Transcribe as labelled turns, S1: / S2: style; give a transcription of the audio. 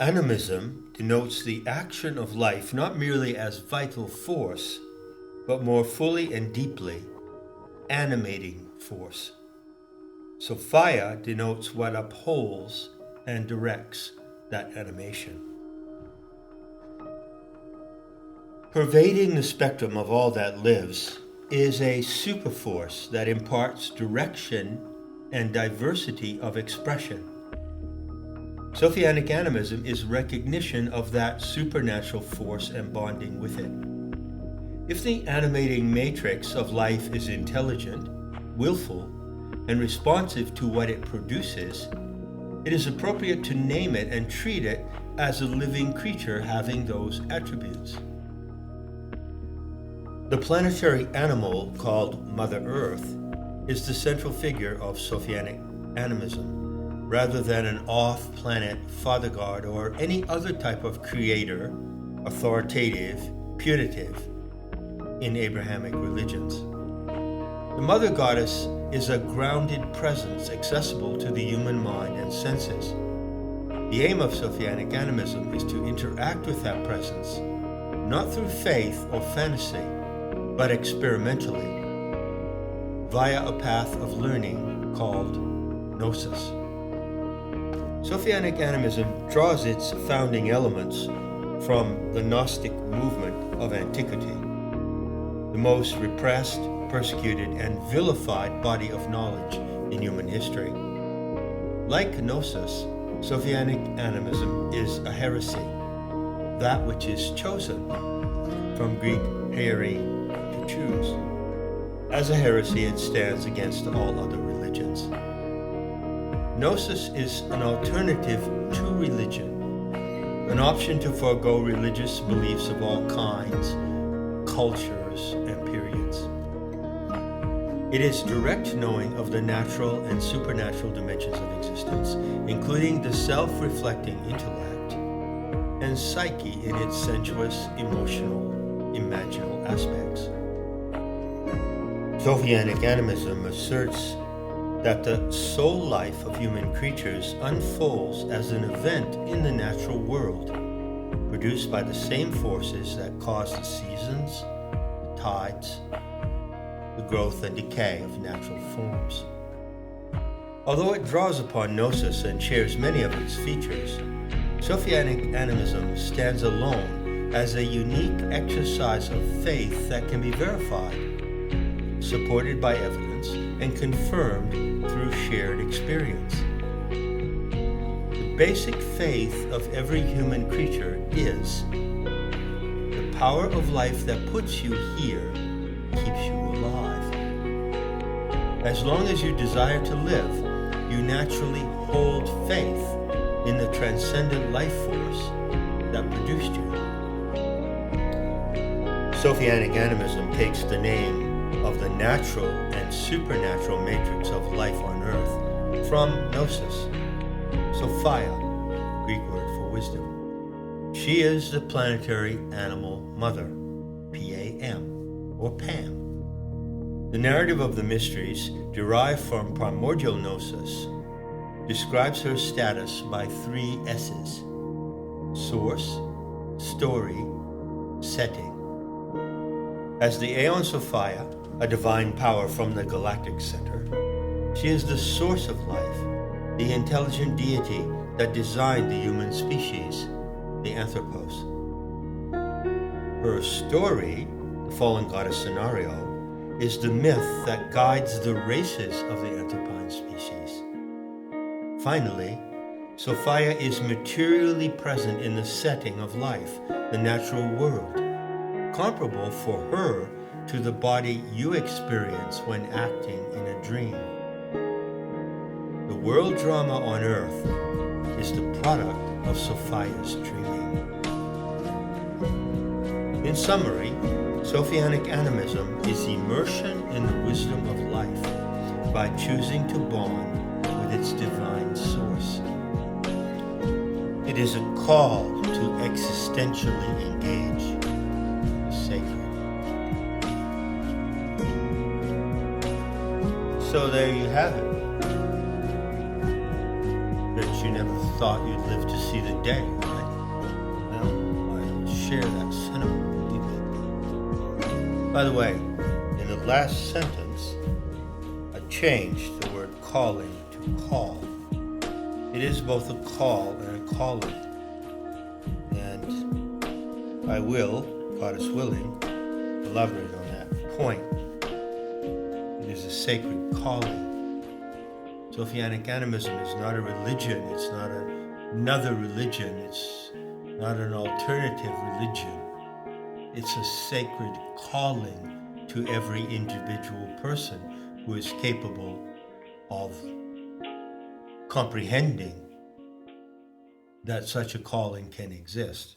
S1: Animism denotes the action of life not merely as vital force, but more fully and deeply, animating force. Sophia denotes what upholds and directs that animation. Pervading the spectrum of all that lives is a superforce that imparts direction and diversity of expression. Sophianic Animism is recognition of that supernatural force and bonding with it. If the animating matrix of life is intelligent, willful, and responsive to what it produces, it is appropriate to name it and treat it as a living creature having those attributes. The planetary animal called Mother Earth is the central figure of Sophianic Animism, rather than an off-planet father god or any other type of creator, authoritative, punitive in Abrahamic religions. The Mother Goddess is a grounded presence accessible to the human mind and senses. The aim of Sophianic Animism is to interact with that presence, not through faith or fantasy, but experimentally, via a path of learning called Gnosis. Sophianic Animism draws its founding elements from the Gnostic movement of antiquity, the most repressed, persecuted, and vilified body of knowledge in human history. Like Gnosis, Sophianic Animism is a heresy, that which is chosen, from Greek heri, to choose. As a heresy, it stands against all other religions. Gnosis is an alternative to religion, an option to forego religious beliefs of all kinds, cultures, and periods. It is direct knowing of the natural and supernatural dimensions of existence, including the self-reflecting intellect and psyche in its sensuous, emotional, imaginal aspects. Sophianic Animism asserts that the soul life of human creatures unfolds as an event in the natural world, produced by the same forces that cause the seasons, the tides, the growth and decay of natural forms. Although it draws upon Gnosis and shares many of its features, Sophianic Animism stands alone as a unique exercise of faith that can be verified, supported by evidence, and confirmed through shared experience. The basic faith of every human creature is the power of life that puts you here keeps you alive. As long as you desire to live, you naturally hold faith in the transcendent life force that produced you. Sophianic Animism takes the name of the natural and supernatural matrix of life on earth from Gnosis, Sophia, Greek word for wisdom. She is the planetary animal mother, P-A-M, or Pam. The narrative of the mysteries, derived from primordial Gnosis, describes her status by 3 S's: source, story, setting. As the Aeon Sophia, a divine power from the galactic center, she is the source of life, the intelligent deity that designed the human species, the Anthropos. Her story, the fallen goddess scenario, is the myth that guides the races of the Anthropine species. Finally, Sophia is materially present in the setting of life, the natural world, comparable for her to the body you experience when acting in a dream. The world drama on earth is the product of Sophia's dreaming. In summary, Sophianic Animism is immersion in the wisdom of life by choosing to bond with its divine source. It is a call to existentially engage the sacred. So there you have it. The you never thought you'd live to see the day, right? Well, I share that sentiment, believe me. By the way, in the last sentence, I changed the word calling to call. It is both a call and a calling. And I will, God is willing, elaborate on that point. It is a sacred calling. Sophianic Animism is not a religion. It's not another religion. It's not an alternative religion. It's a sacred calling to every individual person who is capable of comprehending that such a calling can exist.